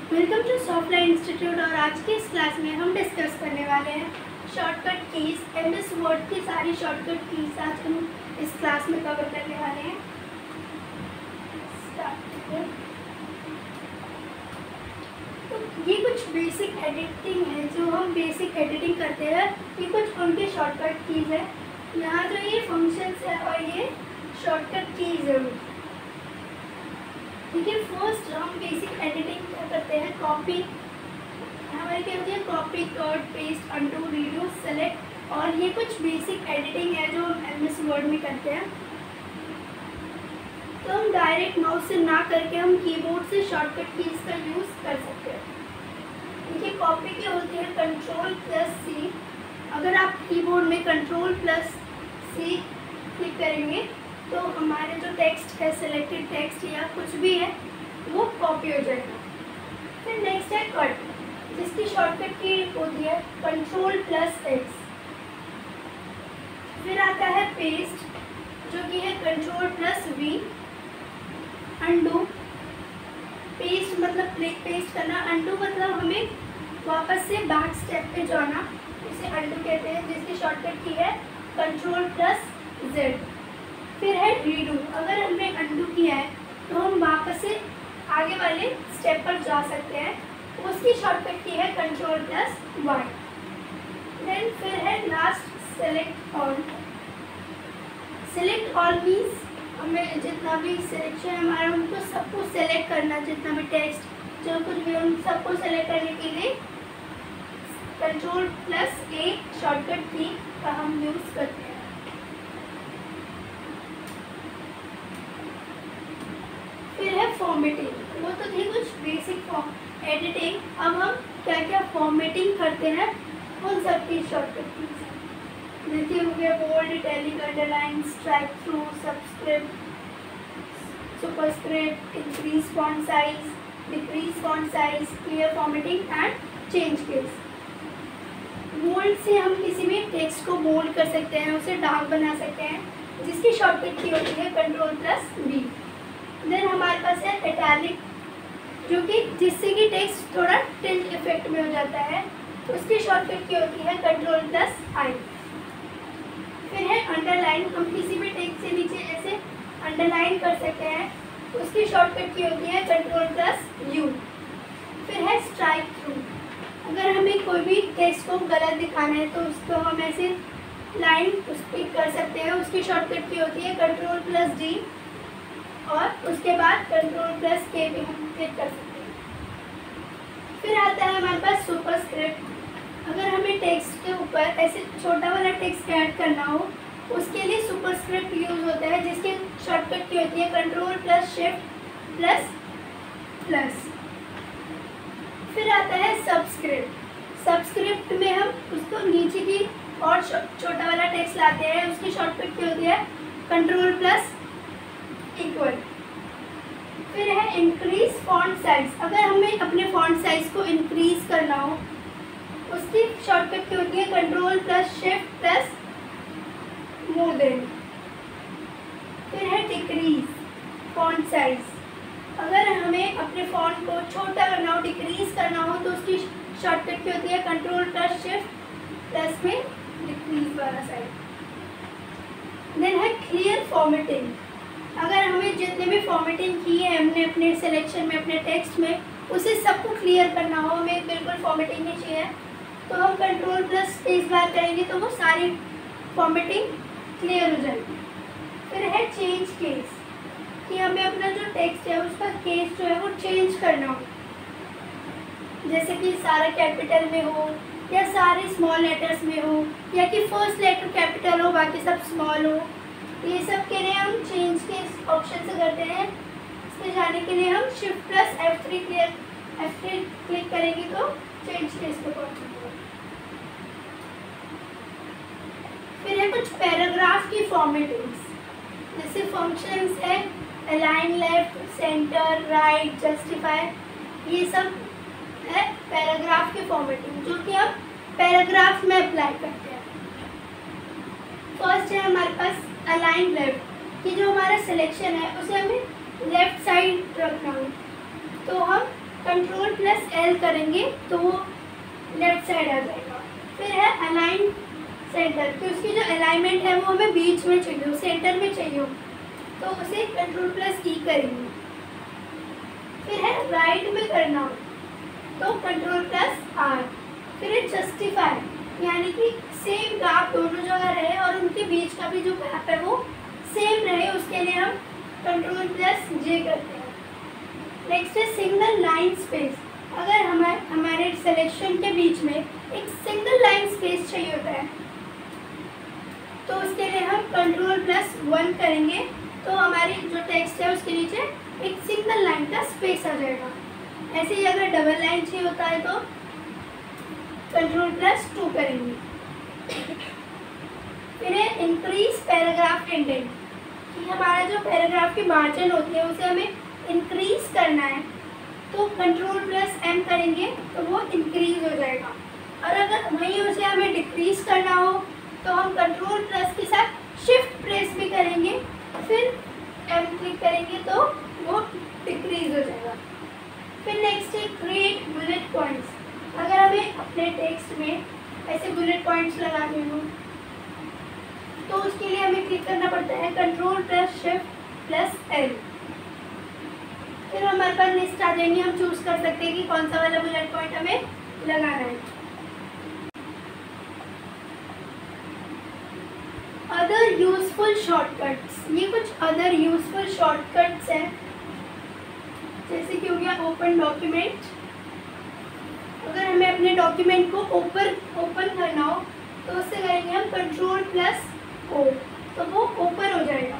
Welcome to सॉफ्टलाइन institute. और आज की इस क्लास में हम डिस्कस करने वाले हैं शॉर्टकट कीज। एमएस वर्ड की सारी शॉर्टकट कीज आज हम इस क्लास में कवर करने वाले हैं। तो ये कुछ बेसिक एडिटिंग है जो हम बेसिक एडिटिंग करते हैं, ये कुछ उनके शॉर्टकट कीज है। यहाँ जो ये फंक्शंस है और ये शॉर्टकट कीज है। ठीक है, फर्स्ट हम बेसिक एडिटिंग क्या करते हैं, कॉपी हमारी क्या होती है, copy cut paste undo redo select. और ये कुछ बेसिक एडिटिंग है जो हम एमएस वर्ड में करते हैं। तो हम डायरेक्ट माउस से ना करके हम कीबोर्ड से शॉर्टकट कीज का यूज़ कर सकते हैं। देखिए कॉपी की होती है Ctrl+C। अगर आप कीबोर्ड में Ctrl+C क्लिक करेंगे तो हमारे जो टेक्स्ट है, सिलेक्टेड टेक्स्ट या कुछ भी है, वो कॉपी हो जाएगा। फिर नेक्स्ट है कट, जिसकी शॉर्टकट की होती है Ctrl+X। फिर आता है पेस्ट, जो कि है Ctrl+V। अंडू, पेस्ट मतलब पेस्ट करना, अंडू मतलब हमें वापस से बैक स्टेप पे जाना, इसे अंडू कहते हैं, जिसकी शॉर्टकट की है Ctrl+Z। फिर है रीडू, अगर हमने अंडू किया है तो हम वापस से आगे वाले स्टेप पर जा सकते हैं, उसकी शॉर्टकट की है Ctrl+Y। देन फिर है last select all. Select all means हमें जितना भी सिलेक्शन हमारा उनको सबको सेलेक्ट करना, जितना भी टेक्स्ट जो कुछ भी उन सबको सेलेक्ट करने के लिए Ctrl+A शॉर्टकट की का हम यूज़ करते हैं। फिर है फॉर्मेटिंग, वो तो थी कुछ बेसिक एडिटिंग। अब हम क्या क्या फॉर्मेटिंग करते हैं उन सब की शॉर्टकट कीज हैं। जैसे हो गया bold, italic, underline, strikethrough, subscript, superscript, increase font size, decrease font size, clear formatting and change case. Bold से हम किसी भी टेक्स्ट को बोल्ड कर सकते हैं, उसे डार्क बना सकते हैं, जिसकी शॉर्टकट की होती है Ctrl+V। देन हमारे पास है इटैलिक, जो कि जिससे कि टेक्स्ट थोड़ा टिल्ट इफेक्ट में हो जाता है, उसकी शॉर्टकट की होती है Ctrl+I। फिर है अंडरलाइन, हम किसी भी टेक्स्ट से नीचे ऐसे अंडरलाइन कर सकते हैं, उसकी शॉर्टकट की होती है Ctrl+U। फिर है स्ट्राइक थ्रू, अगर हमें कोई भी टेक्स्ट को गलत दिखाना है तो उसको हम ऐसे लाइन उस पर कर सकते हैं, उसकी शॉर्टकट की होती है Ctrl+D। और उसके बाद Ctrl+K भी हम क्लिक कर सकते हैं। फिर आता है हमारे पास सुपरस्क्रिप्ट, अगर हमें टेक्स्ट के ऊपर ऐसे छोटा वाला टेक्स्ट ऐड करना हो, उसके लिए सुपरस्क्रिप्ट यूज होता है, जिसकी शॉर्टकट की होती है Ctrl+Shift++। फिर आता है सबस्क्रिप्ट, सबस्क्रिप्ट में हम उसको नीचे की और छोटा वाला टेक्स्ट लाते हैं, उसकी शॉर्टकट की होती है Ctrl+=। फिर है इंक्रीज फॉन्ट साइज, अगर हमें अपने फॉन्ट साइज को इंक्रीज करना हो, उसकी शॉर्टकट की होती है Ctrl+Shift+। फिर है डिक्रीज फॉन्ट साइज, अगर हमें अपने फॉन्ट को छोटा करना हो, डिक्रीज करना हो, तो उसकी शॉर्टकट की होती है Ctrl+Shift+ में डिक्रीज वाला साइज। देन है क्लियर फॉर्मेटिंग, अगर हमें जितने भी फॉर्मेटिंग की है हमने अपने सिलेक्शन में, अपने टेक्स्ट में, उसे सबको क्लियर करना हो, हमें बिल्कुल फॉर्मेटिंग नहीं चाहिए, तो हम Ctrl+स्पेस बार करेंगे तो वो सारी फॉर्मेटिंग क्लियर हो जाएगी। फिर है चेंज केस, कि हमें अपना जो टेक्स्ट है उसका केस जो है वो चेंज करना हो, जैसे कि सारा कैपिटल में हो या सारे स्मॉल लेटर्स में हो, या कि फर्स्ट लेटर कैपिटल हो बाकी सब स्मॉल हो। ये सब के लिए हम चेंज के ऑप्शन से करते हैं। इसमें जाने के लिए हम Shift+F3 क्लिक करेंगे तो चेंज केस पे पहुंचेंगे। फिर है कुछ पैराग्राफ की फॉर्मेटिंग्स, जैसे फंक्शंस है align, left, centre, right, justify, ये सब है पैराग्राफ की फॉर्मेटिंग, जो कि हम पैराग्राफ में अप्लाई करते हैं। फर्स्ट है हमारे पास अलाइन लेफ्ट, कि जो हमारा सिलेक्शन है उसे हमें लेफ्ट साइड रखना हो, तो हम कंट्रोल प्लस एल करेंगे तो वो लेफ्ट साइड आ जाएगा। फिर है अलाइन सेंटर, तो उसकी जो अलाइनमेंट है वो हमें बीच में चाहिए, सेंटर में चाहिए, तो उसे कंट्रोल प्लस ई करेंगे। फिर है राइट में करना हो तो कंट्रोल प्लस आर। फिर है जस्टिफाई, यानी कि सेम गैप दोनों जगह रहे और उनके बीच का भी जो गैप है वो सेम रहे, उसके लिए हम कंट्रोल प्लस जे करते हैं। नेक्स्ट है सिंगल लाइन स्पेस, अगर हमारे सिलेक्शन के बीच में एक सिंगल लाइन स्पेस चाहिए होता है तो उसके लिए हम कंट्रोल प्लस 1 करेंगे, तो हमारी जो टेक्स्ट है उसके नीचे एक सिंगल लाइन का स्पेस आ जाएगा। ऐसे ही अगर डबल लाइन चाहिए होता है तो कंट्रोल प्लस 2 करेंगे। फिर है इंक्रीज पैराग्राफ इंडेंट, कि हमारा जो पैराग्राफ की मार्जिन होती है उसे हमें इंक्रीज करना है तो कंट्रोल प्लस एम करेंगे तो वो इंक्रीज हो जाएगा। और अगर वहीं उसे हमें डिक्रीज करना हो तो हम कंट्रोल प्लस के साथ शिफ्ट प्रेस भी करेंगे, फिर एम क्लिक करेंगे तो वो डिक्रीज हो जाएगा। फिर नेक्स्ट है क्रिएट बुलेट पॉइंट्स, अगर हमें अपने टेक्स्ट में ऐसे बुलेट पॉइंट्स लगाने हो तो उसके लिए हमें क्लिक करना पड़ता है control plus shift plus L. फिर हमारे पास लिस्ट आ जाएंगी, हम चूज कर सकते हैं कि कौन सा वाला बुलेट पॉइंट हमें लगाना है। अदर यूजफुल शॉर्टकट्स, ये कुछ अदर यूजफुल शॉर्टकट्स हैं, जैसे कि हो गया ओपन डॉक्यूमेंट। अगर हमें अपने डॉक्यूमेंट को ओपन करना हो तो उससे करेंगे हम कंट्रोल प्लस ओ, तो वो ओपन हो जाएगा।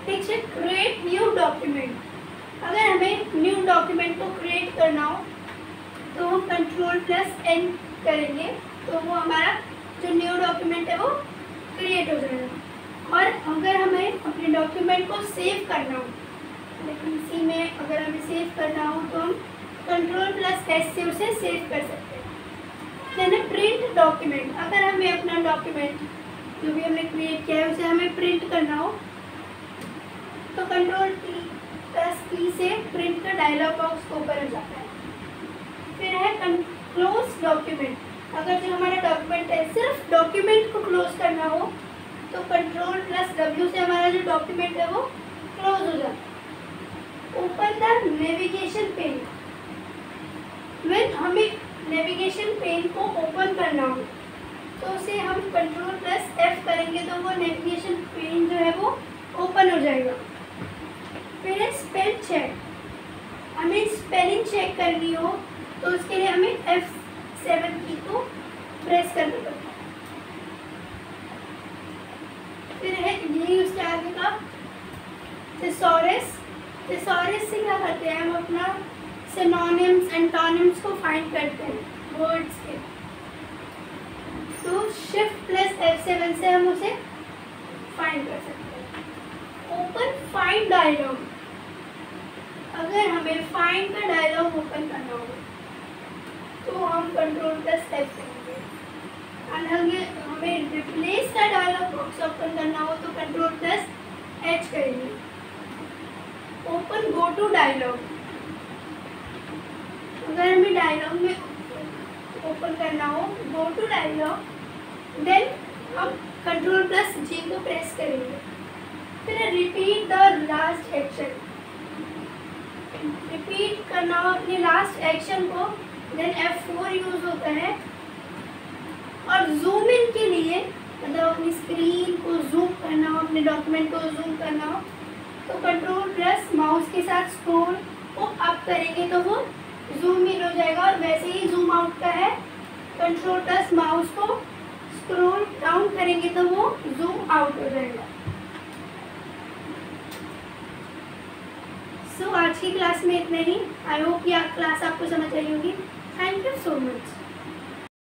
नेक्स्ट है क्रिएट न्यू डॉक्यूमेंट, अगर हमें न्यू डॉक्यूमेंट को क्रिएट करना हो तो हम कंट्रोल प्लस एन करेंगे तो वो हमारा जो न्यू डॉक्यूमेंट है वो क्रिएट हो जाएगा। और अगर हमें अपने डॉक्यूमेंट को सेव करना हो, लेकिन इसी में अगर हमें सेव करना हो तो हम कंट्रोल प्लस एस से उसे सेव कर सकते हैं। यानी प्रिंट डॉक्यूमेंट, अगर हमें अपना डॉक्यूमेंट जो भी हमने क्रिएट किया है उसे हमें प्रिंट करना हो तो कंट्रोल प्लस ई से प्रिंट का डायलॉग बॉक्स ओपन हो जाता है। फिर है क्लोज डॉक्यूमेंट, अगर जो हमारा डॉक्यूमेंट है सिर्फ डॉक्यूमेंट को क्लोज करना हो तो कंट्रोल प्लस डब्ल्यू से हमारा जो डॉक्यूमेंट है वो क्लोज हो जाता है। Open the navigation pane, when हमें नेविगेशन पेन को ओपन करना हो तो उसे हम कंट्रोल प्लस एफ करेंगे तो वो नेविगेशन पेन जो है वो ओपन हो जाएगा। फिर है स्पेल चेक, हमें स्पेलिंग चेक करनी हो तो उसके लिए हमें F7 की को प्रेस करना पड़ता है। फिर है ये उसके आगे का थिसॉरस, थिसॉरस से क्या करते हैं हम अपना सिनोनिम्स एंटोनिम्स को फाइंड करते हैं वर्ड्स के, तो शिफ्ट प्लस F7 से हम उसे फाइंड कर सकते हैं। ओपन फाइंड डायलॉग, अगर हमें फाइंड का डायलॉग ओपन करना हो तो हम कंट्रोल प्लस एफ करेंगे। और हमें रिप्लेस का डायलॉग बॉक्स ओपन करना हो तो कंट्रोल प्लस एच करेंगे। ओपन गो टू डायलॉग, अगर हमें डायलॉग में ओपन करना हो गो टू डायलॉग देन हम कंट्रोल प्लस जी को प्रेस करेंगे। फिर repeat the last action, repeat करना हो अपने लास्ट एक्शन को देन F4 यूज होता है। और जूम इन के लिए मतलब अपनी स्क्रीन को जूम करना हो, अपने डॉक्यूमेंट को जूम करना हो तो कंट्रोल प्लस माउस के साथ स्क्रॉल को अप करेंगे तो वो जूम इन हो जाएगा। और वैसे ही जूम आउट का है, कंट्रोल प्लस माउस को स्क्रॉल डाउन करेंगे तो वो जूम आउट हो जाएगा। सो आज की क्लास में इतना ही। आई होप कि क्लास आपको समझ आई होगी। Thank you so much.